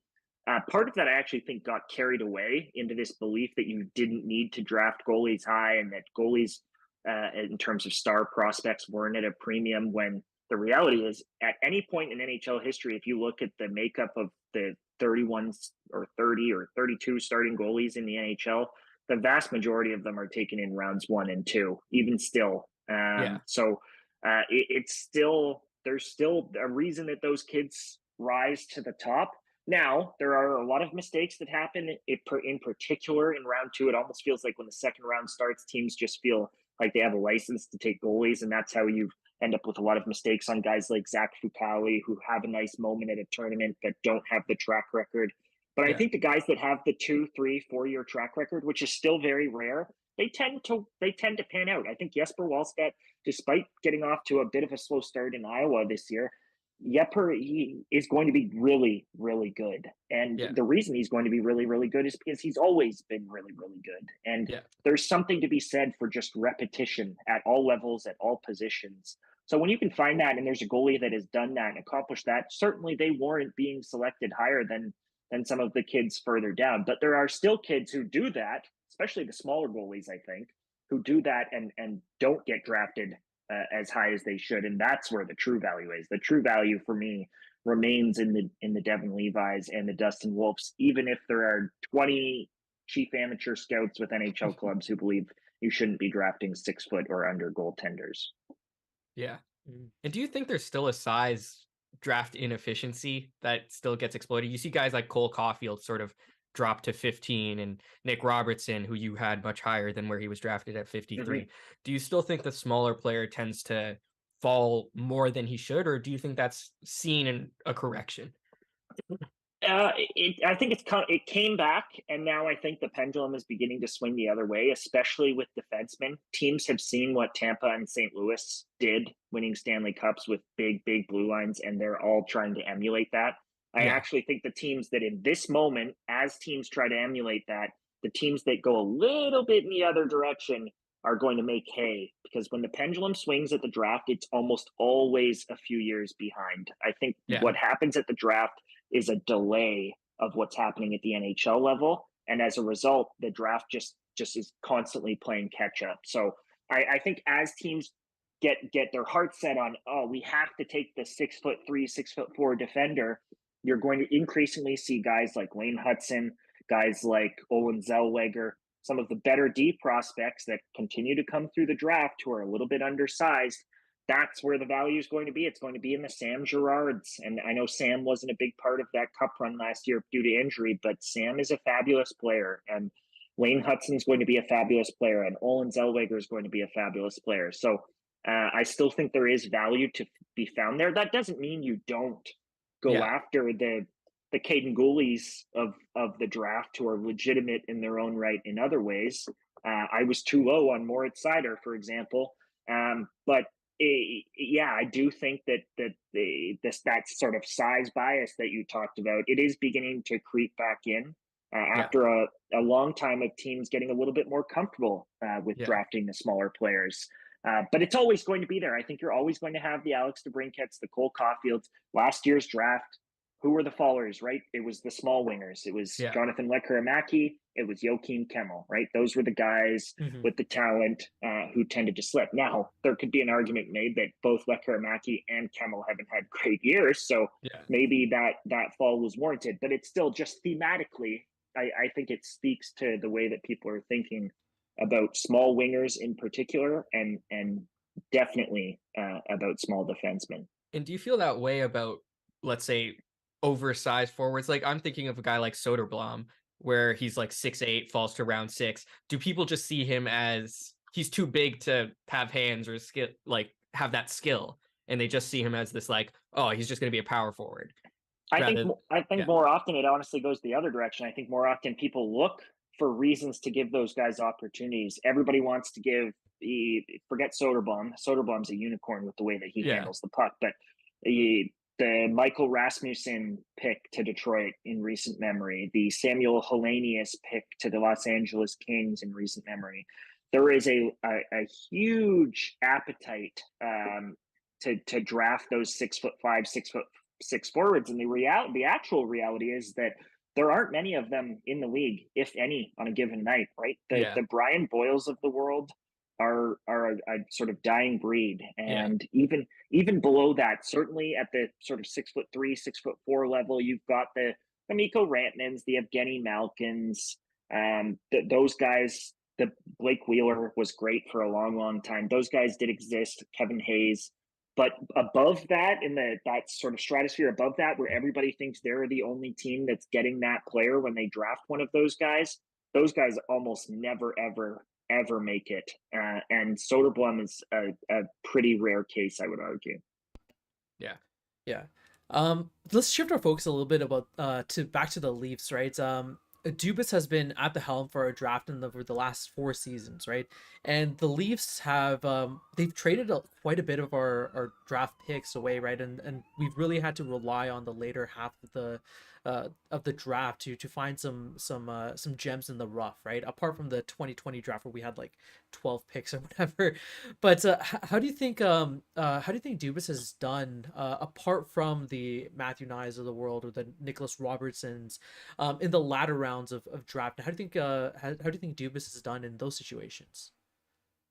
part of that I actually think got carried away into this belief that you didn't need to draft goalies high and that goalies in terms of star prospects weren't at a premium, when the reality is, at any point in NHL history, if you look at the makeup of the 31 or 30 or 32 starting goalies in the NHL, the vast majority of them are taken in rounds 1 and 2, even still. So there's still a reason that those kids rise to the top. Now, there are a lot of mistakes that happen in particular in round 2. It almost feels like when the second round starts, teams just feel like they have a license to take goalies, and that's how you end up with a lot of mistakes on guys like Zach Fucali, who have a nice moment at a tournament but don't have the track record But I Yeah. think the guys that have the 2, 3, 4 year track record, which is still very rare, they tend to pan out. I think Jesper Wallstedt, despite getting off to a bit of a slow start in Iowa this year, he is going to be really, really good. And Yeah. the reason he's going to be really, really good is because he's always been really, really good. And Yeah. there's something to be said for just repetition at all levels, at all positions. So when you can find that, and there's a goalie that has done that and accomplished that, certainly they warrant being selected higher than some of the kids further down. But there are still kids who do that, especially the smaller goalies, I think, who do that and don't get drafted as high as they should. And that's where the true value is. The true value for me remains in the Devin Levis and the Dustin Wolfs, even if there are 20 chief amateur scouts with NHL clubs who believe you shouldn't be drafting 6 foot or under goaltenders. Yeah. And do you think there's still a size draft inefficiency that still gets exploited? You see guys like Cole Caulfield sort of drop to 15, and Nick Robertson, who you had much higher than where he was drafted at 53. Mm-hmm. Do you still think the smaller player tends to fall more than he should, or do you think that's seen in a correction? I think it came back, and now I think the pendulum is beginning to swing the other way, especially with defensemen. Teams have seen what Tampa and St. Louis did, winning Stanley Cups with big blue lines, and they're all trying to emulate that. I actually think the teams that in this moment, as teams try to emulate that, the teams that go a little bit in the other direction are going to make hay, because when the pendulum swings at the draft, it's almost always a few years behind. I think what happens at the draft is a delay of what's happening at the NHL level. And as a result, the draft just is constantly playing catch up. So I think as teams get their heart set on, oh, we have to take the 6'3", 6'4" defender, you're going to increasingly see guys like Wayne Hudson, guys like Olen Zellweger, some of the better D prospects that continue to come through the draft who are a little bit undersized. That's where the value is going to be. It's going to be in the Sam Girards. And I know Sam wasn't a big part of that cup run last year due to injury, but Sam is a fabulous player. And Wayne Hudson's going to be a fabulous player. And Olen Zellweger is going to be a fabulous player. So I still think there is value to be found there. That doesn't mean you don't go after the Caden Goolies of the draft, who are legitimate in their own right in other ways. I was too low on Moritz Seider, for example. But I do think that that sort of size bias that you talked about, it is beginning to creep back in after a long time of teams getting a little bit more comfortable with drafting the smaller players. But it's always going to be there. I think you're always going to have the Alex DeBrincats, the Cole Caulfields. Last year's draft, who were the fallers, right? It was the small wingers. It was Jonathan Lekkerimaki. It was Joakim Kemmel, right? Those were the guys with the talent who tended to slip. Now, there could be an argument made that both Lekkerimaki and Kemmel haven't had great years, so maybe that fall was warranted. But it's still just thematically, I think it speaks to the way that people are thinking about small wingers in particular, and definitely about small defensemen. And do you feel that way about, let's say, oversized forwards? Like, I'm thinking of a guy like Soderblom, where he's like 6'8", falls to round 6. Do people just see him as he's too big to have hands or skill, like have that skill, and they just see him as this like, oh, he's just going to be a power forward? I think more often it honestly goes the other direction. I think more often people look for reasons to give those guys opportunities. Everybody wants to give. Forget Soderblom. Soderblom's a unicorn with the way that he handles the puck, but the Michael Rasmussen pick to Detroit in recent memory, the Samuel Hellenius pick to the Los Angeles Kings in recent memory, there is a huge appetite to draft those 6'5", 6'6" forwards. And the actual reality is that there aren't many of them in the league, if any, on a given night, right? The Brian Boyles of the world are a sort of dying breed. And even below that, certainly at the sort of 6'3", 6'4" level, you've got the Mikko Rantanens, the Evgeny Malkins, those guys. The Blake Wheeler was great for a long time. Those guys did exist. Kevin Hayes. But above that, in that sort of stratosphere above that, where everybody thinks they're the only team that's getting that player when they draft one of those guys almost never, ever make it. And Soderblom is a pretty rare case, I would argue. Yeah. Let's shift our focus a little bit about to back to the Leafs, right? Dubas has been at the helm for our draft over the last 4 seasons, right? And the Leafs have they've traded quite a bit of our draft picks away, right? And we've really had to rely on the later half of the draft to find some gems in the rough, right? Apart from the 2020 draft where we had like 12 picks or whatever. But how do you think Dubas has done apart from the Matthew Nyes of the world or the Nicholas Robertsons in the latter rounds of draft? How do you think Dubas has done in those situations?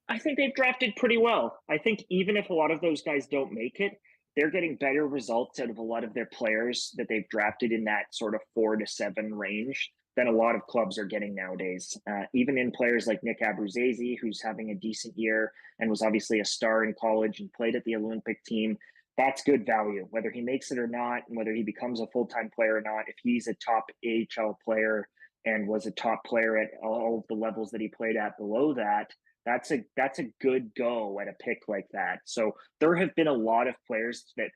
I think they've drafted pretty well. I think even if a lot of those guys don't make it, they're getting better results out of a lot of their players that they've drafted in that sort of 4 to 7 range than a lot of clubs are getting nowadays. Even in players like Nick Abruzzese, who's having a decent year and was obviously a star in college and played at the Olympic team, that's good value. Whether he makes it or not, and whether he becomes a full-time player or not, if he's a top AHL player and was a top player at all of the levels that he played at below that, that's a good go at a pick like that. So there have been a lot of players that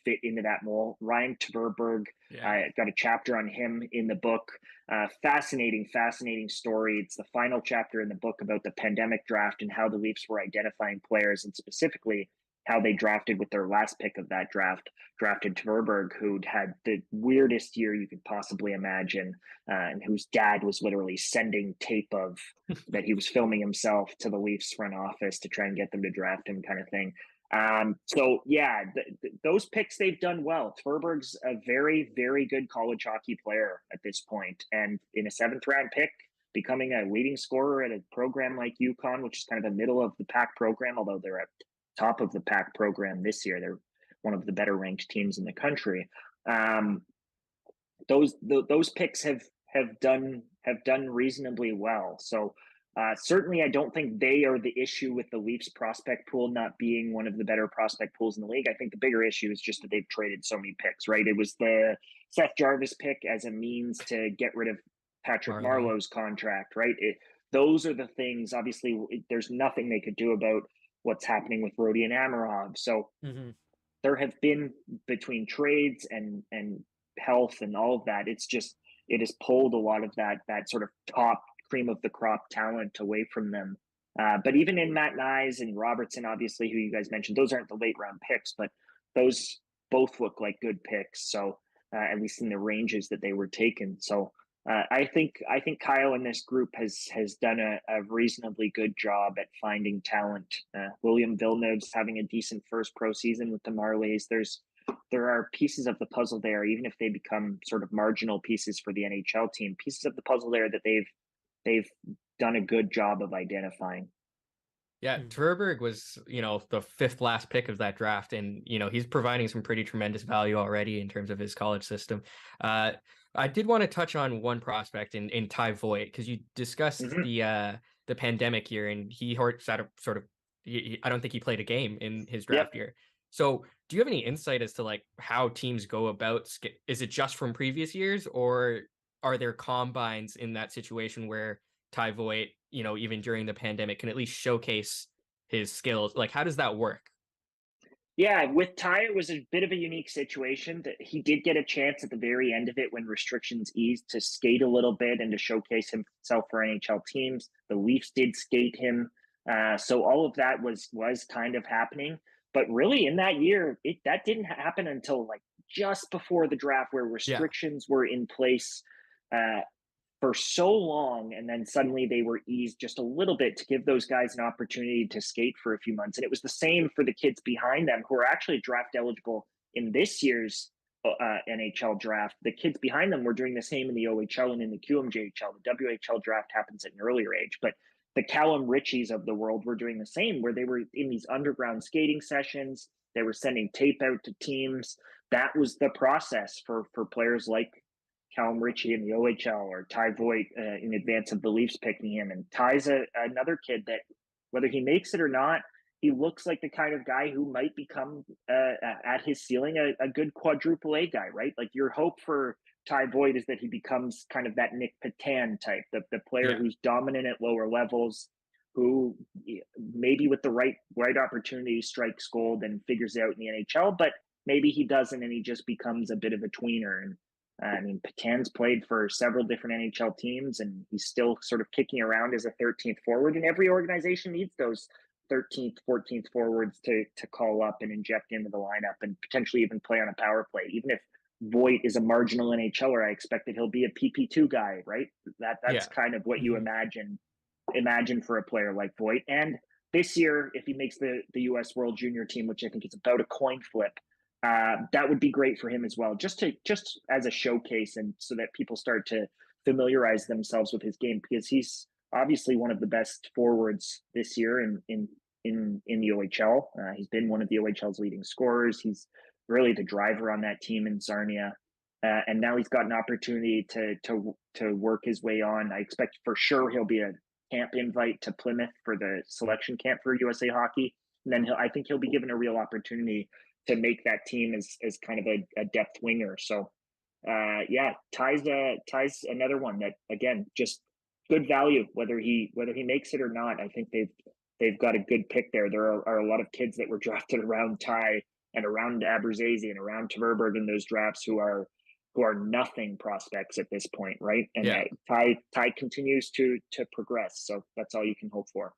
fit into that mold. Ryan Tverberg, Yeah. I got a chapter on him in the book. Fascinating story. It's the final chapter in the book about the pandemic draft and how the Leafs were identifying players, and specifically how they drafted with their last pick of that draft, drafted Tverberg, who'd had the weirdest year you could possibly imagine, and whose dad was literally sending tape of that he was filming himself to the Leafs front office to try and get them to draft him, kind of thing. So yeah, those picks they've done well. Tverberg's a very, very good college hockey player at this point, and in a 7th round pick, becoming a leading scorer at a program like UConn, which is kind of a middle of the pack program, although they're at top of the pack program this year. They're one of the better ranked teams in the country. Those picks have done reasonably well. So certainly, I don't think they are the issue with the Leafs prospect pool not being one of the better prospect pools in the league. I think the bigger issue is just that they've traded so many picks. Right? It was the Seth Jarvis pick as a means to get rid of Patrick Marleau's contract. Right? Those are the things. Obviously, there's nothing they could do about what's happening with Rodion Amirov. So there have been, between trades and health and all of that, it has pulled a lot of that sort of top cream of the crop talent away from them. But even in Matt Nyes and Robertson, obviously, who you guys mentioned, those aren't the late round picks, but those both look like good picks. So at least in the ranges that they were taken. So I think Kyle and this group has done a reasonably good job at finding talent. William Villeneuve's having a decent first pro season with the Marlies. There are pieces of the puzzle there, even if they become sort of marginal pieces for the NHL team, pieces of the puzzle there that they've done a good job of identifying. Yeah, Tverberg was, the 5th last pick of that draft, and he's providing some pretty tremendous value already in terms of his college system. I did want to touch on one prospect in Ty Voigt, because you discussed the pandemic year, and he I don't think he played a game in his draft year. So do you have any insight as to like how teams go about? Is it just from previous years, or are there combines in that situation where Ty Voigt, even during the pandemic, can at least showcase his skills? Like, how does that work? Yeah, with Ty, it was a bit of a unique situation that he did get a chance at the very end of it when restrictions eased to skate a little bit and to showcase himself for NHL teams. The Leafs did skate him. So all of that was kind of happening. But really in that year, that didn't happen until like just before the draft, where restrictions were in place for so long, and then suddenly they were eased just a little bit to give those guys an opportunity to skate for a few months. And it was the same for the kids behind them who are actually draft eligible in this year's NHL draft. The kids behind them were doing the same in the OHL and in the QMJHL. The WHL draft happens at an earlier age, but the Callum Richies of the world were doing the same, where they were in these underground skating sessions. They were sending tape out to teams. That was the process for players like Callum Ritchie in the OHL, or Ty Voigt in advance of the Leafs picking him. And Ty's another kid that, whether he makes it or not, he looks like the kind of guy who might become at his ceiling a good quadruple A guy, right? Like, your hope for Ty Voigt is that he becomes kind of that Nick Patan type, the player who's dominant at lower levels, who maybe with the right opportunity strikes gold and figures it out in the NHL. But maybe he doesn't, and he just becomes a bit of a tweener. And I mean, Patan's played for several different NHL teams, and he's still sort of kicking around as a 13th forward. And every organization needs those 13th, 14th forwards to call up and inject into the lineup and potentially even play on a power play. Even if Voigt is a marginal NHLer, I expect that he'll be a PP2 guy, right? That's kind of what you imagine for a player like Voigt. And this year, if he makes the U.S. World Junior team, which I think is about a coin flip, that would be great for him as well, just as a showcase, and so that people start to familiarize themselves with his game, because he's obviously one of the best forwards this year in the OHL. He's been one of the OHL's leading scorers. He's really the driver on that team in Sarnia, and now he's got an opportunity to work his way on. I expect for sure he'll be a camp invite to Plymouth for the selection camp for USA Hockey, and then I think he'll be given a real opportunity to make that team as kind of a depth winger. So Ty's another one that, again, just good value, whether he makes it or not. I think they've got a good pick there. There are a lot of kids that were drafted around Ty and around Abruzzese and around Tverberg in those drafts who are nothing prospects at this point, right? And Ty continues to progress, so that's all you can hope for.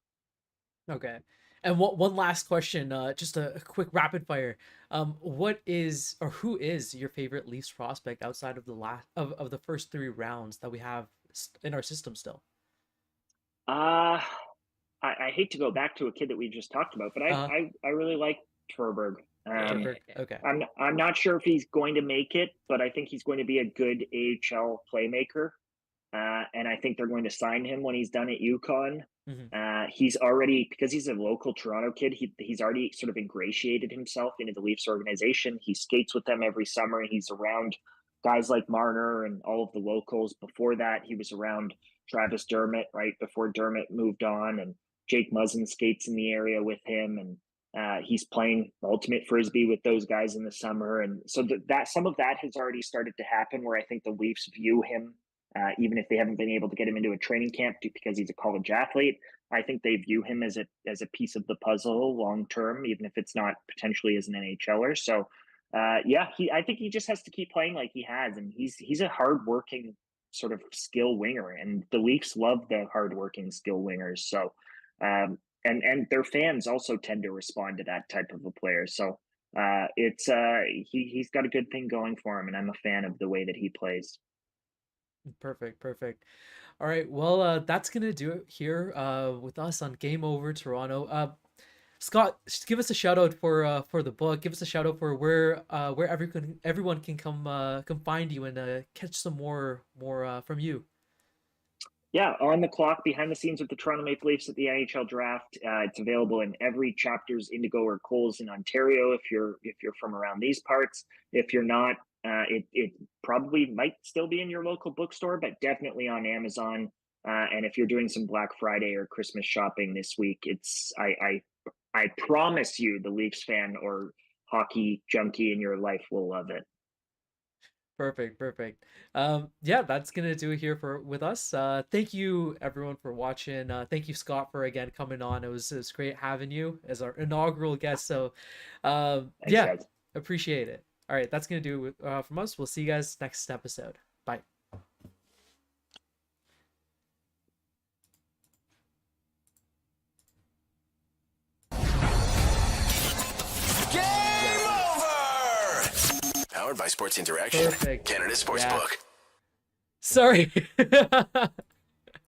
Okay. And one last question, just a quick rapid fire. What is, or who is your favorite Leafs prospect outside of of the first 3 rounds that we have in our system still? I hate to go back to a kid that we just talked about, but I really like Tverberg. Okay. I'm not sure if he's going to make it, but I think he's going to be a good AHL playmaker. And I think they're going to sign him when he's done at UConn. He's already, because he's a local Toronto kid, he's already sort of ingratiated himself into the Leafs organization. He skates with them every summer. He's around guys like Marner and all of the locals. Before that, he was around Travis Dermott, right before Dermott moved on, and Jake Muzzin skates in the area with him, and he's playing ultimate frisbee with those guys in the summer. And so that some of that has already started to happen, where I think the Leafs view him, even if they haven't been able to get him into a training camp because he's a college athlete. I think they view him as a piece of the puzzle long term, even if it's not potentially as an NHLer. So I think he just has to keep playing like he has, and he's a hardworking sort of skill winger, and the Leafs love the hardworking skill wingers. So and their fans also tend to respond to that type of a player. So he's got a good thing going for him, and I'm a fan of the way that he plays. Perfect. All right, well, that's gonna do it here with us on Game Over Toronto. Scott, give us a shout out for the book. Give us a shout out for where everyone can come find you and catch some more from you. Yeah, On the Clock, behind the scenes with the Toronto Maple Leafs at the NHL draft. It's available in every Chapters, Indigo, or Coles in Ontario. If you're from around these parts, if you're not, it probably might still be in your local bookstore, but definitely on Amazon. And if you're doing some Black Friday or Christmas shopping this week, I promise you, the Leafs fan or hockey junkie in your life will love it. Perfect. Yeah, that's gonna do it here with us. Thank you everyone for watching. Thank you, Scott, for again coming on. It was great having you as our inaugural guest. So Thanks, yeah, guys. appreciate it. All right, that's gonna do it from us. We'll see you guys next episode. Bye. Game over! Powered by Sports Interaction. Perfect. Canada Sportsbook. Sorry.